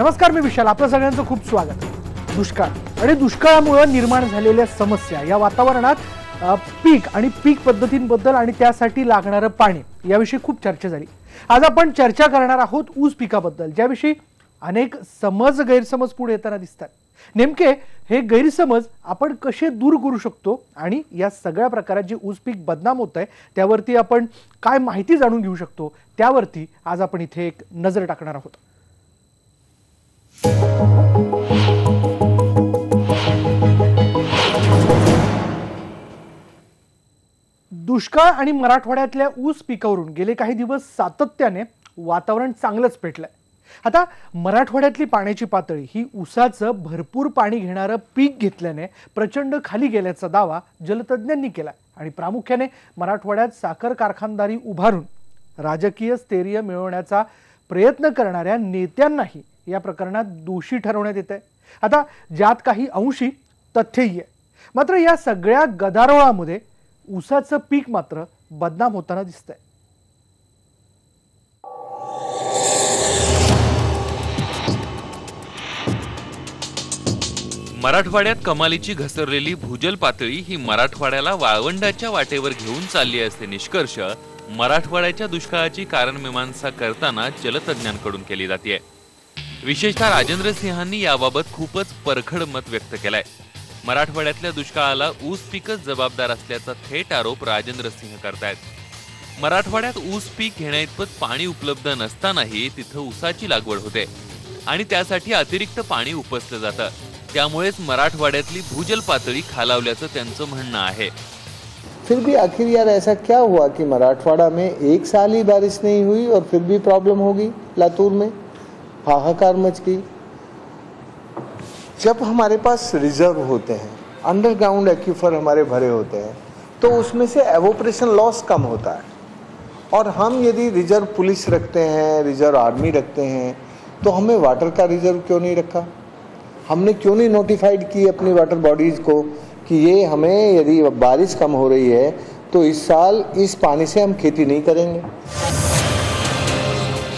नमस्कार, मी विशाल. आपल्या सगळ्यांचं खूप स्वागत. दुष्काळ आणि दुष्काळामुळे निर्माण झालेल्या समस्या, या वातावरणात पीक आणि पीक पद्धतींबद्दल आणि त्यासाठी लागणारे पाणी याविषयी खूप चर्चा झाली. आज आपण चर्चा करणार आहोत ऊस पिकाबद्दल, ज्याविषयी अनेक गैरसमज पुढे येताना दिसतात. नेमके हे गैरसमज आपण कसे दूर करू शकतो आणि या सगळ्या प्रकारात जे ऊस पीक बदनाम होत आहे त्यावरती आपण काय माहिती जाणून घेऊ शकतो, त्यावरती आज आपण इथे एक नजर टाकणार आहोत. दुष्काळ आणि मराठवाड्यातल्या ऊस पिकावरून गेले काही दिवस सातत्याने वातावरण चांगलंच पेटलंय. आता मराठवाड्यातली पाण्याची पातळी ही ऊसाचं भरपूर पाणी घेणारं पीक घेतल्याने प्रचंड खाली गेल्याचा दावा जलतज्ञांनी केलाय आणि प्रामुख्याने मराठवाड्यात साखर कारखानदारी उभारून राजकीय स्थैर्य मिळवण्याचा प्रयत्न करणाऱ्या नेत्यांनाही या प्रकरणात दोषी ठरवण्यात येत आहे. आता ज्यात काही अंशी तथ्यही आहे. मात्र या सगळ्या गदारोळामध्ये ऊसाचं पीक मात्र बदनाम होताना दिसतंय. मराठवाड्यात कमालीची घसरलेली भूजल पातळी ही मराठवाड्याला वाळवंटाच्या वाटेवर घेऊन चालली असते निष्कर्ष मराठवाड्याच्या दुष्काळाची कारणमीमांसा करताना जलतज्ञांकडून केली जाते. विशेषतः राजेंद्र सिंहांनी याबाबत खूपच परखड मत व्यक्त केलंय. मराठवाड्यातल्या दुष्काळाला ऊस पीकच जबाबदार असल्याचा थेट आरोप राजेंद्र सिंह करतायत. मराठवाड्यात ऊस पीक घेण्याइतपत पाणी उपलब्ध नसतानाही तिथं ऊसाची लागवड होते आणि त्यासाठी अतिरिक्त पाणी उपसलं जातं. त्यामुळेच मराठवाड्यातली भूजल पातळी खालावल्याचं त्यांचं म्हणणं आहे. फिर भी आखिर यार ऐसा क्या हुआ कि मराठवाड़ा में एक साल ही बारिश नहीं हुई और फिर भी प्रॉब्लम होगी. लातूर में हाहाकार मच गई. जब हमारे पास रिजर्व होते हैं, अंडरग्राउंड एक्यूफर हमारे भरे होते हैं, तो उसमें से एवोपरेशन लॉस कम होता है. और हम यदि रिजर्व पुलिस रखते हैं, रिजर्व आर्मी रखते हैं, तो हमें वाटर का रिजर्व क्यों नहीं रखा? हमने क्यों नहीं नोटिफाइड की अपनी वाटर बॉडीज को कि ये हमें यदि बारिश कम हो रही है तो इस साल इस पानी से हम खेती नहीं करेंगे.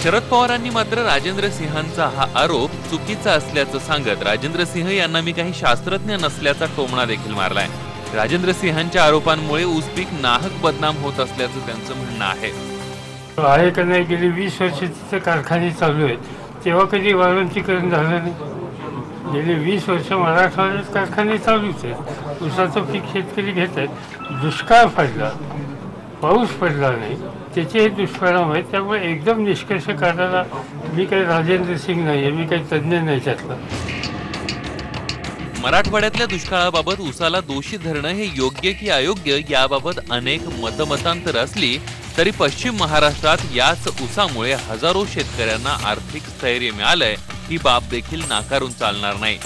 शरद पवारांनी मात्र राजेंद्र सिंहांचा हा आरोप चुकीचा असल्याचं सांगत राजेंद्र सिंह यांना मी काही शास्त्रज्ञ नसल्याचा टोमणा देखील मारलाय. राजेंद्र सिंहांच्या आरोपांमुळे ऊस पीक नाहक बदनाम होत असल्याचं त्यांचं म्हणणं आहे. का नाही, गेली 20 वर्ष तिथे कारखाने चालू आहेत, तेव्हा कधी वाळवंटीकरण झालं नाही. गेली 20 वर्ष मराठवाड्यात कारखाने चालूच आहेत. ऊसाचं पीक शेतकरी घेत आहेत. दुष्काळ पडला, पाऊस पडला नाही, त्याचे हे दुष्परिणाम आहेत. त्यामुळे एकदम निष्कर्ष काढायला मी काही राजेंद्र सिंग नाही आहे, मी काही तज्ज्ञ नाही त्यातला. मराठवाड्यातल्या दुष्काळाबाबत ऊसाला दोषी धरणं हे योग्य की अयोग्य याबाबत अनेक मतमतांतर असली तरी पश्चिम महाराष्ट्रात याच ऊसामुळे हजारो शेतकऱ्यांना आर्थिक स्थैर्य मिळालंय ही बाब देखील नाकारून चालणार नाही.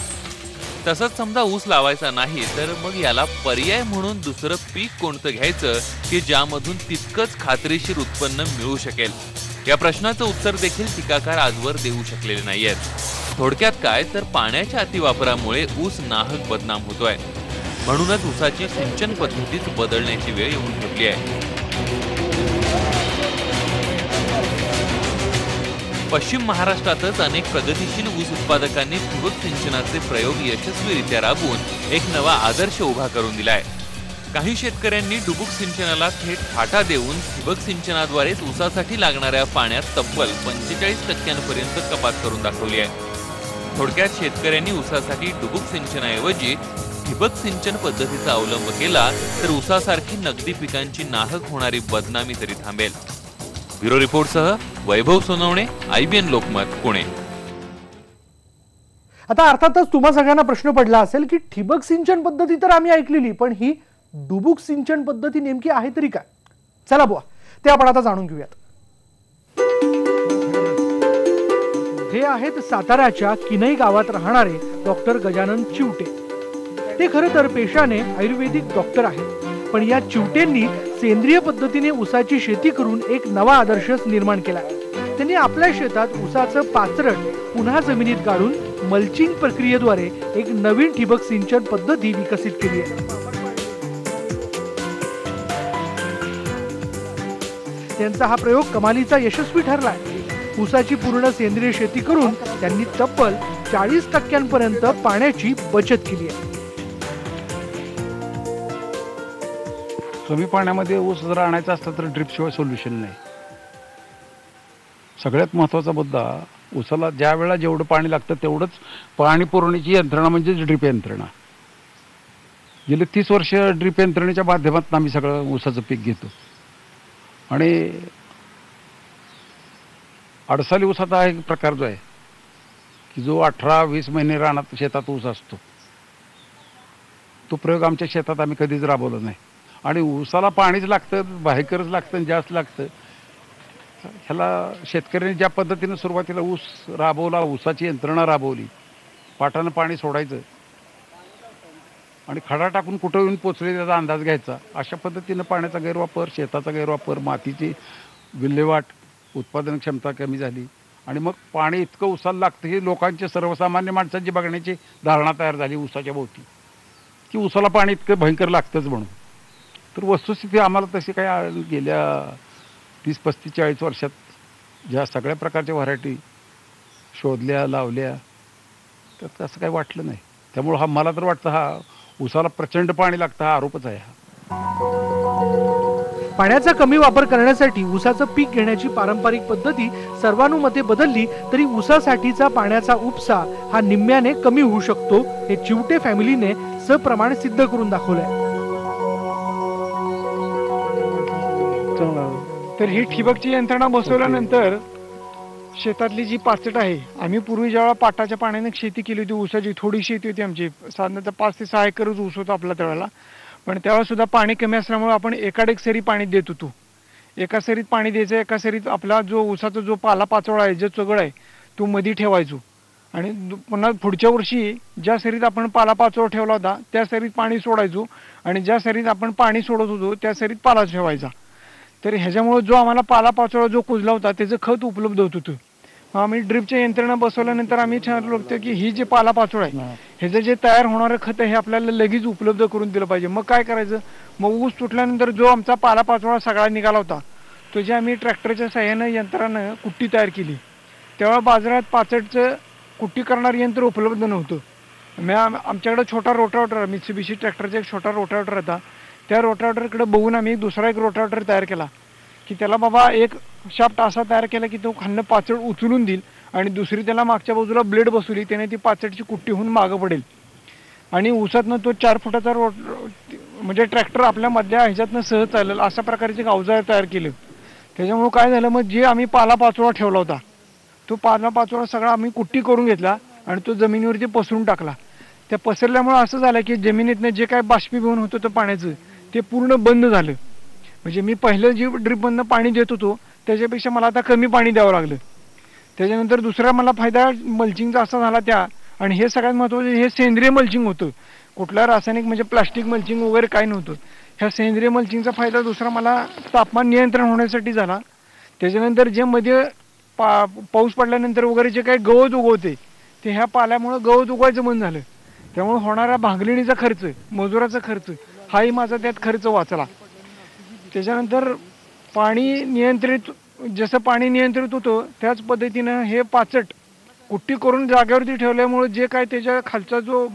तसंच समजा ऊस लावायचा नाही तर मग याला पर्याय म्हणून दुसरं पीक कोणतं घ्यायचं की ज्यामधून तितकंच खात्रीशीर उत्पन्न मिळू शकेल, या प्रश्नाचं उत्तर देखील टीकाकार आजवर देऊ शकलेले नाहीयेत. थोडक्यात काय तर पाण्याच्या अतिवापरामुळे ऊस नाहक बदनाम होतोय. म्हणूनच ऊसाची सिंचन पद्धतीच बदलण्याची वेळ येऊन ठेवली आहे. पश्चिम महाराष्ट्रातच अनेक प्रगतीशील ऊस उत्पादकांनी ठिबक सिंचनाचे प्रयोग यशस्वीरित्या राबवून एक नवा आदर्श उभा करून दिलाय. काही शेतकऱ्यांनी डुबुक सिंचनाला थेट फाटा देऊन ठिबक सिंचनाद्वारेच ऊसासाठी लागणाऱ्या पाण्यात तब्बल 45% कपात करून दाखवली आहे. थोडक्यात शेतकऱ्यांनी ऊसासाठी डुबुक सिंचनाऐवजी ठिबक सिंचन पद्धतीचा अवलंब केला तर ऊसासारखी नगदी पिकांची नाहक होणारी बदनामी तरी थांबेल. ब्युरो रिपोर्टसह वैभव सोनवणे, IBN लोकमत, पुणे. आता अर्थातच तुम्हा सगळ्यांना प्रश्न पडला असेल की ठिबक सिंचन पद्धती तर आम्ही ऐकलेली, पण ही डुबुक सिंचन पद्धती नेमकी आहे तरी काय? चला बुवा, ते आपण आता जाणून घेऊयात. हे आहेत साताऱ्याच्या किनई गावात राहणारे डॉक्टर गजानन चिवटे. ते खरं तर पेशाने आयुर्वेदिक डॉक्टर आहेत, पण या चिवटेंनी सेंद्रिय पद्धतीने ऊसाची शेती करून एक नवा आदर्शच निर्माण केला. त्यांनी आपल्या शेतात ऊसाचं पाचरट पुन्हा जमिनीत गाडून मल्चिंग प्रक्रियेद्वारे एक नवीन ठिबक सिंचन पद्धती विकसित केली आहे. त्यांचा हा प्रयोग कमालीचा यशस्वी ठरलाय. ऊसाची पूर्ण सेंद्रिय शेती करून त्यांनी तब्बल 40% पाण्याची बचत केली आहे. कमी पाण्यामध्ये ऊस जर आणायचा असता तर ड्रिपशिवाय सोल्युशन नाही. सगळ्यात महत्त्वाचा मुद्दा, ऊसाला ज्या वेळेला जेवढं पाणी लागतं तेवढंच पाणी पुरवण्याची यंत्रणा म्हणजे ड्रिप यंत्रणा. गेले 30 वर्ष ड्रिप यंत्रणेच्या माध्यमातून आम्ही सगळं ऊसाचं पीक घेतो. आणि अडसाली ऊसाचा हा एक प्रकार जो आहे की जो 18-20 महिने रानात शेतात ऊस असतो, तो प्रयोग आमच्या शेतात आम्ही कधीच राबवला नाही. आणि ऊसाला पाणीच लागतं, बाहेकरच लागतं, जास्त लागतं. ह्याला शेतकऱ्यांनी ज्या पद्धतीनं सुरुवातीला ऊस राबवला, ऊसाची यंत्रणा राबवली, पाटानं पाणी सोडायचं आणि खडा टाकून कुठं येऊन पोचले त्याचा अंदाज घ्यायचा, अशा पद्धतीनं पाण्याचा गैरवापर, शेताचा गैरवापर, मातीची विल्हेवाट, उत्पादन क्षमता कमी झाली. आणि मग पाणी इतकं ऊसाला लागतं ही लोकांची, सर्वसामान्य माणसांची बघण्याची धारणा तयार झाली ऊसाच्या भोवती की ऊसाला पाणी इतकं भयंकर लागतंच म्हणून. तर वस्तुस्थिती आम्हाला तशी काही गेल्या 30-35-40 वर्षात ज्या सगळ्या प्रकारच्या व्हरायटी शोधल्या, लावल्या, तर तसं काही वाटलं नाही. त्यामुळं हा, मला तर वाटतं हा ऊसाला प्रचंड पाणी लागतं हा आरोपच आहे. पाण्याचा कमी वापर करण्यासाठी ऊसाचं पीक घेण्याची पारंपरिक पद्धती सर्वानुमते बदलली तरी ऊसासाठीचा पाण्याचा उपसा हा निम्म्याने कमी होऊ शकतो, हे चिवटे फॅमिलीने सप्रमाण सिद्ध करून दाखवलंय. तर ही ठिबकची यंत्रणा बसवल्यानंतर शेतातली जी पाचट आहे, आम्ही पूर्वी जेव्हा पाटाच्या पाण्याने शेती केली होती, ऊसाची थोडी शेती होती आमची, साधारणतः 5 ते 6 एकरच ऊस होता आपला त्यावेळेला. पण तेव्हा सुद्धा पाणी कमी असल्यामुळे आपण एकाड एक सरी पाणी देत होतो. एका सरीत पाणी द्यायचं, एका सरीत आपला जो ऊसाचा जो पाला पाचोळा आहे, जो चगळ आहे, तो मध्ये ठेवायचो. आणि पुन्हा पुढच्या वर्षी ज्या सरीत आपण पाला पाचोळा ठेवला होता त्या सरीत पाणी सोडायचो, आणि ज्या सरीत आपण पाणी सोडत होतो त्या सरीत पाला ठेवायचा. तर ह्याच्यामुळे जो आम्हाला पाला पाचोळा जो कुजला होता त्याचं खत उपलब्ध होत होतं. आम्ही ड्रिपच्या यंत्रणा बसवल्यानंतर आम्ही ठरवलं होतं की ही जे पाला पाचोळा आहे ह्याचं जे तयार होणारं खत आहे हे आपल्याला लगेच उपलब्ध करून दिलं पाहिजे. मग काय करायचं, मग ऊस तुटल्यानंतर जो आमचा पाला पाचोळा सगळा निघाला होता तो जे आम्ही ट्रॅक्टरच्या साह्यानं यंत्रानं कुट्टी तयार केली. तेव्हा बाजारात पाचटचं कुट्टी करणारं यंत्र उपलब्ध नव्हतं. आमच्याकडे छोटा रोटावेटर, मित्सुबिशी ट्रॅक्टरचा एक छोटा रोटावेटर होता. त्या रोटावेटरकडे बघून आम्ही दुसरा एक रोटावेटर तयार केला की त्याला बाबा एक शाफ्ट असा तयार केला की तो खालनं पाचट उचलून देईल आणि दुसरी त्याला मागच्या बाजूला ब्लेड बसवली, त्याने ती पाचटची कुट्टी होऊन मागं पडेल. आणि ऊसातनं तो 4 फुटाचा म्हणजे ट्रॅक्टर आपल्या मधल्या ह्याच्यातनं सहज चालेल अशा प्रकारचे अवजार तयार केलं. त्याच्यामुळं काय झालं, मग जे आम्ही पाला पाचोळा ठेवला होता तो पाला पाचोळा सगळा आम्ही कुट्टी करून घेतला आणि तो जमिनीवरती पसरून टाकला. त्या पसरल्यामुळं असं झालं की जमिनीतनं जे काय बाष्पीभवन होतं होतं पाण्याचं ते पूर्ण बंद झालं. म्हणजे मी पहिलं जी ड्रिपमधनं पाणी देत होतो त्याच्यापेक्षा मला आता कमी पाणी द्यावं लागलं. त्याच्यानंतर दुसरा मला फायदा मल्चिंगचा असा झाला त्या, आणि हे सगळ्यात महत्त्वाचं, हे सेंद्रिय मल्चिंग होतं, कुठला रासायनिक म्हणजे प्लास्टिक मल्चिंग वगैरे काही नव्हतं. ह्या सेंद्रिय मल्चिंगचा फायदा दुसरा मला तापमान नियंत्रण होण्यासाठी झाला. त्याच्यानंतर जे मध्ये पाऊस पडल्यानंतर वगैरे जे काही गवत उगवते ते ह्या पाल्यामुळं गवत उगवायचं बंद झालं. त्यामुळे होणारा भांगलिणीचा खर्च, मजुराचा खर्च, हाही माझा त्यात खर्च वाचला. त्याच्यानंतर पाणी नियंत्रित, जसं पाणी नियंत्रित होतं त्याच पद्धतीनं हे पाचट कुट्टी करून जागेवरती ठेवल्यामुळे जे काय त्याच्या खालचा जो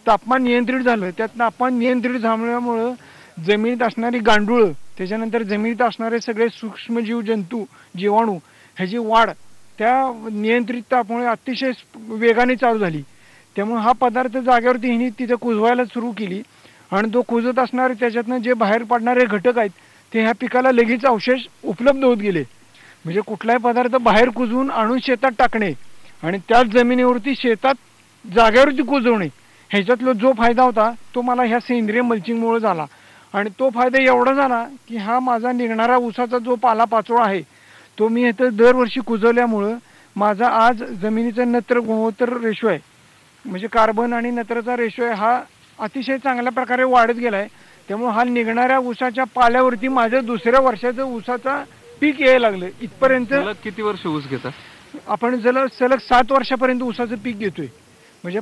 तापमान नियंत्रित झालं, त्या तापमान नियंत्रित झाल्यामुळं जमिनीत असणारी गांडूळं, त्याच्यानंतर जमिनीत असणारे सगळे सूक्ष्मजीव, जंतू, जीवाणू ह्याची वाढ त्या नियंत्रित तापमुळे अतिशय वेगाने चालू झाली. त्यामुळे हा पदार्थ जागेवरती हिने तिथं कुजवायला सुरू केली आणि तो कुजत असणारे त्याच्यातनं जे बाहेर पडणारे घटक आहेत ते ह्या पिकाला लगेच अवशेष उपलब्ध होत गेले. म्हणजे कुठलाही पदार्थ बाहेर कुजवून आणून शेतात टाकणे आणि त्याच जमिनीवरती शेतात जागेवरती कुजवणे, ह्याच्यातला जो फायदा होता तो मला ह्या सेंद्रिय मल्चिंगमुळे झाला. आणि तो फायदा एवढा झाला की हा माझा निघणारा ऊसाचा जो पाला पाचोळा आहे तो मी इथं दरवर्षी कुजवल्यामुळं माझा आज जमिनीचा नत्र गुणोत्तर रेशो आहे, म्हणजे कार्बन आणि नत्राचा रेशो आहे, हा अतिशय चांगल्या प्रकारे वाढत गेला आहे. त्यामुळे हा निघणाऱ्या ऊसाच्या पाल्यावरती माझं दुसऱ्या वर्षाचं ऊसाचा पीक यायला लागलं. इथपर्यंत किती वर्ष ऊस घेता आपण सलग 7 वर्षापर्यंत ऊसाचं पीक घेतोय. म्हणजे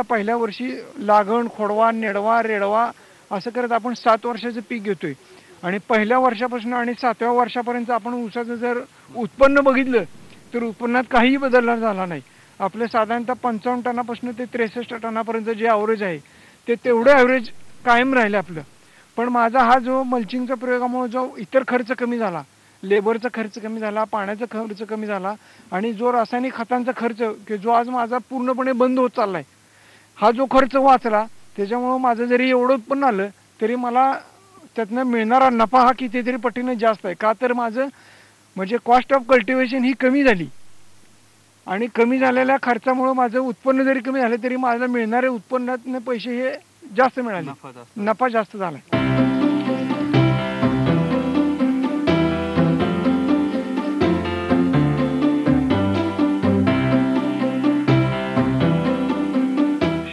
पहिल्या वर्षी लागण, खोडवा, नेडवा, रेडवा असं करत आपण 7 वर्षाचं पीक घेतोय. आणि पहिल्या वर्षापासून आणि 7व्या वर्षापर्यंत आपण ऊसाचं जर उत्पन्न बघितलं तर उत्पन्नात काहीही बदल झाला नाही. आपले साधारणतः 55 टनापासून ते 63 टनापर्यंत जे ॲव्हरेज आहे ते तेवढं ॲव्हरेज कायम राहिलं आपलं. पण माझा हा जो मल्चिंगच्या प्रयोगामुळे जो इतर खर्च कमी झाला, लेबरचा खर्च कमी झाला, पाण्याचा खर्च कमी झाला आणि जो रासायनिक खतांचा खर्च की जो आज माझा पूर्णपणे बंद होत चाललाय, हा जो खर्च वाचला त्याच्यामुळं माझं जरी एवढं उत्पन्न आलं तरी मला त्यातनं मिळणारा नफा हा कितीतरी पटीने जास्त आहे. का तर माझं म्हणजे कॉस्ट ऑफ कल्टिवेशन ही कमी झाली आणि कमी झालेल्या खर्चामुळं माझं उत्पन्न जरी कमी झालं तरी मला मिळणारे उत्पन्नातनं पैसे हे जास्त मिळाले, नफा जास्त झाला.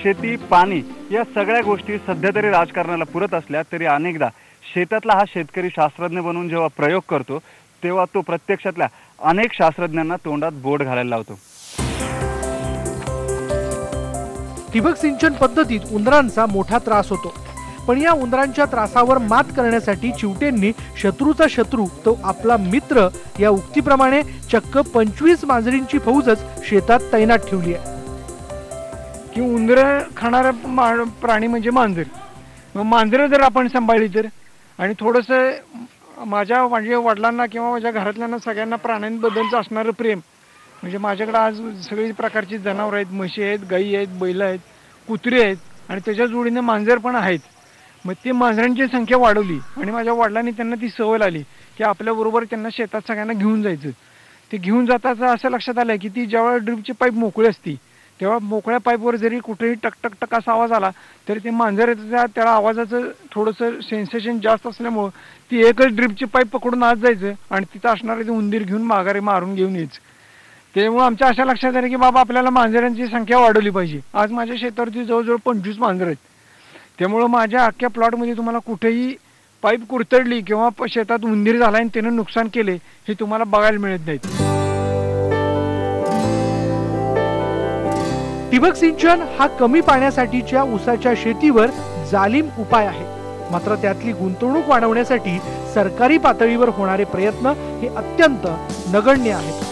शेती, पाणी या सगळ्या गोष्टी सध्या तरी राजकारणाला पुरत असल्या तरी अनेकदा शेतातला हा शेतकरी शास्त्रज्ञ बनून जेव्हा प्रयोग करतो तेव्हा तो प्रत्यक्षातल्या अनेक शास्त्रज्ञांना तोंडात बोट घालायला लावतो. ठिबक सिंचन पद्धतीत उंदरांचा मोठा त्रास होतो, पण या उंदरांच्या त्रासावर मात करण्यासाठी चिवटेंनी शत्रूचा शत्रू तो आपला मित्र या उक्तीप्रमाणे चक्क 25 मांजरींची फौजच शेतात तैनात ठेवली आहे. की उंदर खाणारा प्राणी म्हणजे मांजर. मग मांजरं जर आपण सांभाळली तर आणि थोडंसं माझ्या वडिलांना किंवा माझ्या घरातल्यांना सगळ्यांना प्राण्यांबद्दलचं असणारं प्रेम म्हणजे माझ्याकडे आज सगळी प्रकारची जनावरं आहेत, म्हशी आहेत, गाई आहेत, बैल आहेत, कुत्री आहेत आणि त्याच्या जोडीने मांजर पण आहेत. मग ती मांजरांची संख्या वाढवली आणि माझ्या वडिलांनी त्यांना ती सवय लागली की आपल्याबरोबर त्यांना शेतात सगळ्यांना घेऊन जायचं. ते घेऊन जाताचं असं लक्षात आलं की ती ज्यावेळेला ड्रिपची पाईप मोकळी असती तेव्हा मोकळ्या पाईपवर जरी कुठेही टक टक टक असा आवाज आला तरी ते मांजर त्याला आवाजाचं थोडंसं सेन्सेशन जास्त असल्यामुळं ती एकच ड्रिपची पाईप पकडून आत जायचं आणि तिथं असणारे ते उंदीर घेऊन माघारी मारून घेऊन यायचं. त्यामुळे आमच्या अशा लक्षात आलं की बाबा आपल्याला मांजरांची संख्या वाढवली पाहिजे. आज माझ्या शेतावरती जवळजवळ 25 मांजर आहेत. त्यामुळं माझ्या अख्ख्या प्लॉटमध्ये तुम्हाला कुठेही पाईप कुरतडली किंवा शेतात उंदीर झाला आणि त्यानं नुकसान केले हे तुम्हाला बघायला मिळत नाहीत. ठिबक सिंचन हा कमी पाण्यासाठीच्या ऊसाच्या शेतीवर जालीम उपाय आहे. मात्र त्यातली गुंतवणूक वाढवण्यासाठी सरकारी पातळीवर होणारे प्रयत्न हे अत्यंत नगण्य आहेत.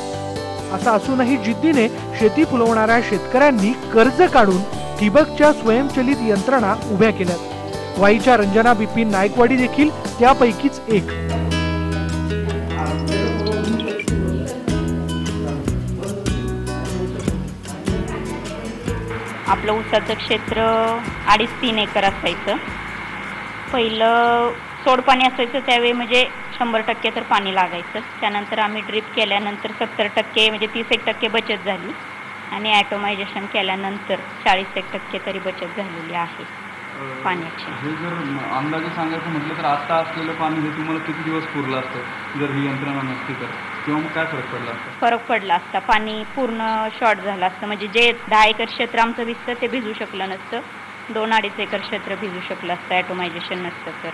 असं असूनही जिद्दीने शेती फुलवणाऱ्या शेतकऱ्यांनी कर्ज काढून ठिबकच्या स्वयंचलित यंत्रणा उभ्या केल्यात. वाईच्या रंजना बिपिन नायकवाडी देखील त्यापैकीच एक. आपलं ऊसाचं क्षेत्र 2.5-3 एकर असायचं. पहिलं सोडपाणी असायचं त्यावेळी म्हणजे 100% तर पाणी लागायचं. त्यानंतर आम्ही ड्रिप केल्यानंतर 70% म्हणजे 30% बचत झाली आणि ॲटोमायझेशन केल्यानंतर 40% तरी बचत झालेली आहे पाण्याची. हे जर अंदाजे सांगायचं म्हटलं तर आता असलेलं पाणी हे तुम्हाला किती दिवस पुरलं असतं जर ही यंत्रणा नसती तर, किंवा मग काय फरक पडला असता? फरक पडला असता. पाणी पूर्ण शॉर्ट झालं असतं. म्हणजे जे 10 एकर क्षेत्र आमचं भिजतं ते भिजू शकलं नसतं. 2-2.5 एकर क्षेत्र भिजू शकलं असतं ॲटोमायझेशन नसतं तर.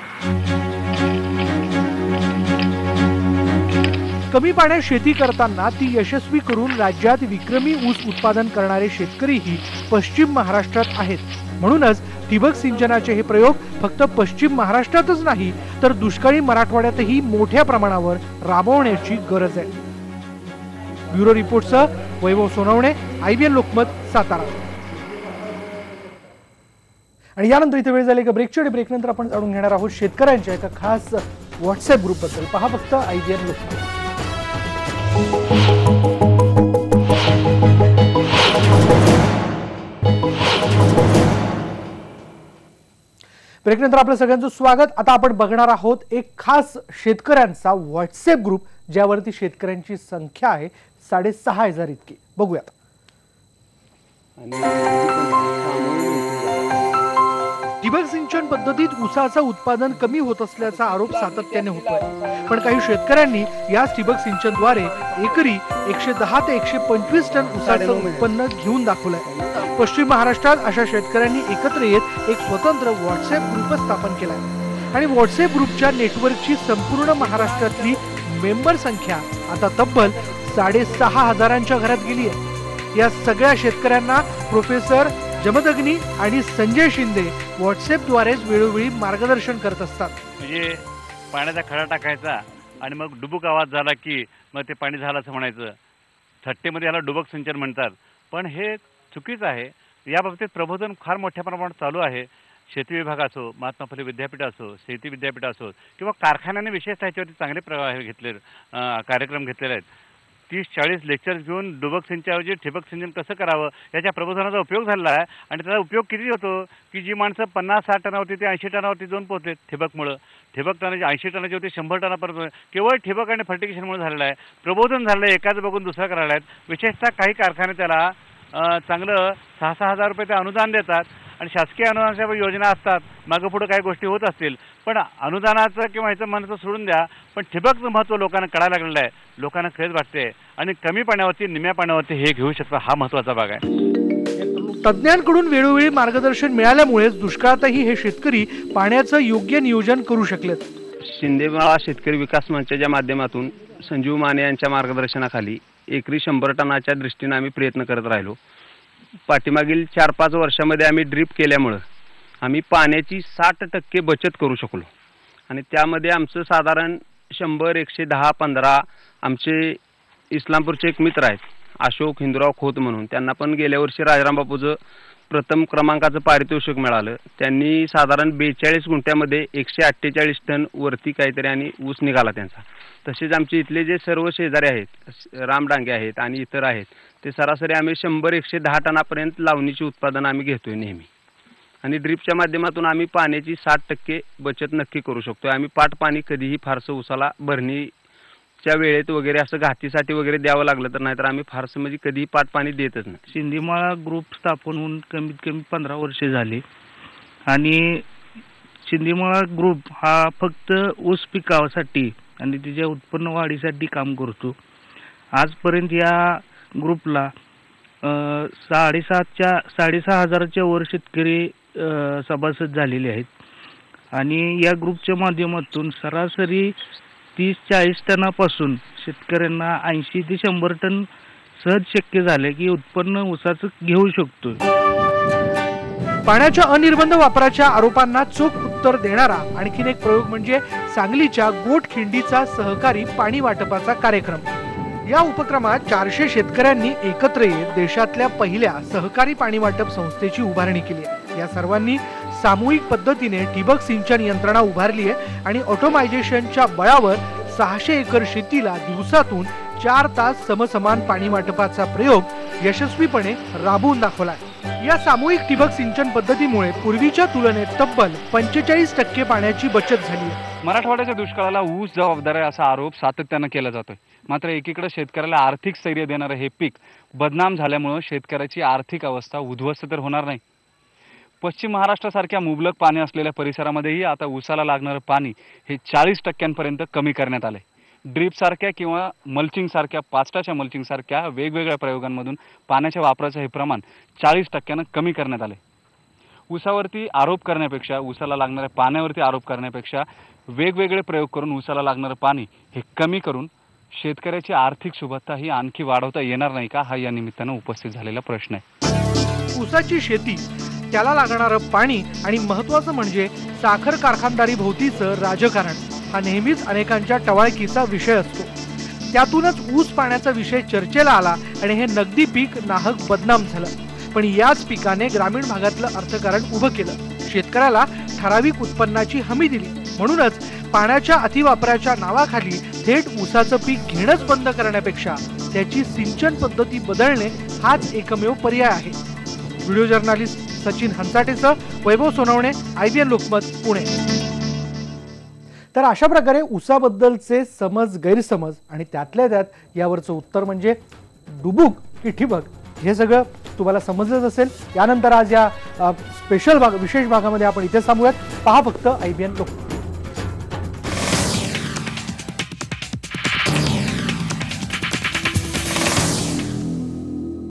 कमी पाण्यात शेती करताना ती यशस्वी करून राज्यात विक्रमी ऊस उत्पादन करणारे शेतकरीही पश्चिम महाराष्ट्रात आहेत. म्हणूनच ठिबक सिंचनाचे हे प्रयोग फक्त पश्चिम महाराष्ट्रातच नाही तर दुष्काळी मराठवाड्यातही मोठ्या प्रमाणावर राबवण्याची गरज आहे. ब्युरो रिपोर्टसह वैभव सोनवणे, IBN लोकमत, सातारा. आणि यानंतर इथे वेळ झाली का ब्रेकची आणि ब्रेकनंतर आपण जाणून घेणार आहोत शेतकऱ्यांच्या एका खास व्हॉट्सअप ग्रुपबद्दल. पहा फक्त IBN लोकमत. ब्रेकनंतर आपलं सगळ्यांचं स्वागत. आता आपण बघणार आहोत एक खास शेतकऱ्यांचा व्हॉट्सअप ग्रुप ज्यावरती शेतकऱ्यांची संख्या आहे 6,500 इतकी. बघूयात. ठिबक सिंचन पद्धतीत ऊसाचं उत्पादन कमी होत असल्याचा आरोप सातत्याने होतोय. पण काही शेतकऱ्यांनी याच ठिबक सिंचनद्वारे एकरी 110 ते 125 टन ऊसाचं उत्पन्न घेऊन दाखवलंय. पश्चिम महाराष्ट्रात अशा शेतकऱ्यांनी एकत्र येत एक स्वतंत्र व्हॉट्सअप ग्रुप स्थापन केलाय आणि व्हॉट्सअप ग्रुपच्या नेटवर्कची संपूर्ण महाराष्ट्रातली मेंबर संख्या आता तब्बल 6,500 घरात गेली आहे. या सगळ्या शेतकऱ्यांना प्रोफेसर जमदग्नी आणि संजय शिंदे व्हॉट्सअपद्वारेच वेळोवेळी मार्गदर्शन करत असतात. म्हणजे पाण्याचा खडा टाकायचा आणि मग डुबुक आवाज झाला की मग ते पाणी झालं असं म्हणायचं. थट्टेमध्ये याला डुबक सिंचन म्हणतात, पण हे चुकीचं आहे. या बाबतीत प्रबोधन फार मोठ्या प्रमाणात चालू आहे. शेती विभाग असो, महात्मा फुले विद्यापीठ असो, शेती विद्यापीठ असो किंवा कारखान्याने विशेषतः याच्यावरती चांगले कार्यक्रम घेतलेले आहेत. 30-40 लेक्चर्स घेऊन डुबक सिंचनाऐवजी ठिबक सिंचन कसं करावं याच्या प्रबोधनाचा उपयोग झाला आहे. आणि त्याचा उपयोग किती होतो की जी माणसं 50-60 टनावरती ते 80 टनावरती जाऊन पोहोचले ठिबकमुळं. ठिबक टनाची 80 टनाची होती 100 टनापर्यंत केवळ ठिबक आणि फर्टिगेशनमुळे झालेलं आहे. प्रबोधन झालं आहे, एकाच बघून दुसरं करायला आहेत. विशेषतः काही कारखाने त्याला चांगलं 6-6 हजार रुपये ते अनुदान देतात आणि शासकीय अनुदानाच्या योजना असतात, मागं पुढं काही गोष्टी होत असतील, पण अनुदानाचं किंवा ह्याचं महत्त्व सोडून द्या, पण ठिबकचं महत्त्व लोकांना कळायला लागलेलं आहे. लोकांना खेळ वाटते आणि कमी पाण्यावरती निम्या पाण्यावरती हे घेऊ शकता, हा महत्त्वाचा भाग आहे. तज्ज्ञांकडून वेळोवेळी मार्गदर्शन मिळाल्यामुळेच दुष्काळातही हे शेतकरी पाण्याचं योग्य नियोजन करू शकलेत. शिंदेमाळा शेतकरी विकास मंचाच्या माध्यमातून संजीव माने यांच्या मार्गदर्शनाखाली एकरी 100 टनाच्या दृष्टीने आम्ही प्रयत्न करत राहिलो. पाठीमागील 4-5 वर्षामध्ये आम्ही ड्रीप केल्यामुळं आम्ही पाण्याची 60% बचत करू शकलो आणि त्यामध्ये आमचं साधारण 100, 110, 15 आमचे इस्लामपूरचे एक मित्र आहेत अशोक हिंदुराव खोत म्हणून, त्यांना पण गेल्या वर्षी राजाराम बापूचं प्रथम क्रमांकाचं पारितोषिक मिळालं. त्यांनी साधारण 42 गुंठ्यामध्ये 148 टन वरती काहीतरी आणि ऊस निघाला त्यांचा. तसेच आमचे इथले जे सर्व शेजारी आहेत, रामडांगे आहेत आणि इतर आहेत, ते सरासरी आम्ही 100-110 टनापर्यंत लावणीची उत्पादन आम्ही घेतोय नेहमी. आणि ड्रीपच्या माध्यमातून आम्ही पाण्याची 60% बचत नक्की करू शकतोय. आम्ही पाट पाणी कधीही फारसं ऊसाला भरणीच्या वेळेत वगैरे असं घातीसाठी वगैरे द्यावं लागलं तर, नाहीतर आम्ही फारसं म्हणजे कधीही पाट पाणी देतच नाही. शिंदेमाळा ग्रुप स्थापन होऊन कमीत कमी 15 वर्षे झाली आणि शिंदेमाळा ग्रुप हा फक्त ऊस पिकासाठी आणि त्याच्या उत्पन्न वाढीसाठी काम करतो. आजपर्यंत या ग्रुपला 6,500च्या वर शेतकरी सभासद झालेले आहेत आणि या ग्रुपच्या माध्यमातून सरासरी 30-40 टनापासून शेतकऱ्यांना 80 ते 100 टन सहज शक्य झाले की उत्पन्न ऊसाचं घेऊ शकतो. पाण्याच्या अनिर्बंध वापराच्या आरोपांना चोख उत्तर देणारा आणखीन एक प्रयोग म्हणजे सांगलीच्या गोटखिंडीचा सहकारी पाणी वाटपाचा कार्यक्रम. या उपक्रमात 400 शेतकऱ्यांनी एकत्र येत देशातल्या पहिल्या सहकारी पाणी वाटप संस्थेची उभारणी केली आहे. या सर्वांनी सामूहिक पद्धतीने ठिबक सिंचन यंत्रणा उभारली आहे आणि ऑटोमायझेशनच्या बळावर 600 एकर शेतीला दिवसातून 4 तास समसमान पाणी वाटपाचा प्रयोग यशस्वीपणे राबवून दाखवला. या सामूहिक ठिबक सिंचन पद्धतीमुळे पूर्वीच्या तुलनेत तब्बल 45% पाण्याची बचत झाली आहे. मराठवाड्याच्या दुष्काळाला ऊस जबाबदार आहे असा आरोप सातत्यानं केला जातोय. मात्र एकीकडे शेतकऱ्याला आर्थिक स्थैर्य देणारं हे पीक बदनाम झाल्यामुळे शेतकऱ्याची आर्थिक अवस्था उद्ध्वस्त तर होणार नाही. पश्चिम महाराष्ट्रासारख्या मुबलक पाणी असलेल्या परिसरामध्येही आता ऊसाला लागणारं पाणी हे 40% कमी करण्यात आलंय. ड्रीपसारख्या किंवा मल्चिंगसारख्या पाचटाच्या मल्चिंगसारख्या वेगवेगळ्या प्रयोगांमधून पाण्याच्या वापराचं हे प्रमाण 40% कमी करण्यात आले. ऊसावरती आरोप करण्यापेक्षा, ऊसाला लागणाऱ्या पाण्यावरती आरोप करण्यापेक्षा वेगवेगळे प्रयोग करून ऊसाला लागणारं पाणी हे कमी करून शेतकऱ्याची आर्थिक सुबत्ता ही आणखी वाढवता येणार नाही का, हा या निमित्तानं उपस्थित झालेला प्रश्न आहे. ऊसाची शेती, त्याला लागणारं पाणी आणि महत्त्वाचं म्हणजे साखर कारखानदारी भोवतीचं राजकारण हा नेहमीच अनेकांच्या टवाळकीचा विषय असतो. त्यातूनच ऊस पाण्याचा विषय चर्चेला आला आणि हे नगदी पीक नाहक बदनाम झालं. पण याच पिकाने ग्रामीण भागातलं अर्थकारण उभं केलं, शेतकऱ्याला ठराविक उत्पन्नाची हमी दिली. म्हणूनच पाण्याच्या अतिवापराच्या नावाखाली थेट ऊसाचं पीक घेणंच बंद करण्यापेक्षा त्याची सिंचन पद्धती बदलणे हाच एकमेव पर्याय आहे. व्हिडिओ जर्नलिस्ट सचिन हंसाटेसह वैभव सोनवणे, IBN लोकमत, पुणे. तर अशा प्रकारे ऊसाबद्दलचे समज गैरसमज आणि त्यातल्या त्यात यावरचं उत्तर म्हणजे डुबुक की ठिबक हे सगळं तुम्हाला समजलंच असेल. यानंतर आज या स्पेशल भाग, विशेष भागामध्ये आपण इथे थांबूयात. पहा फक्त IBN लोकमत.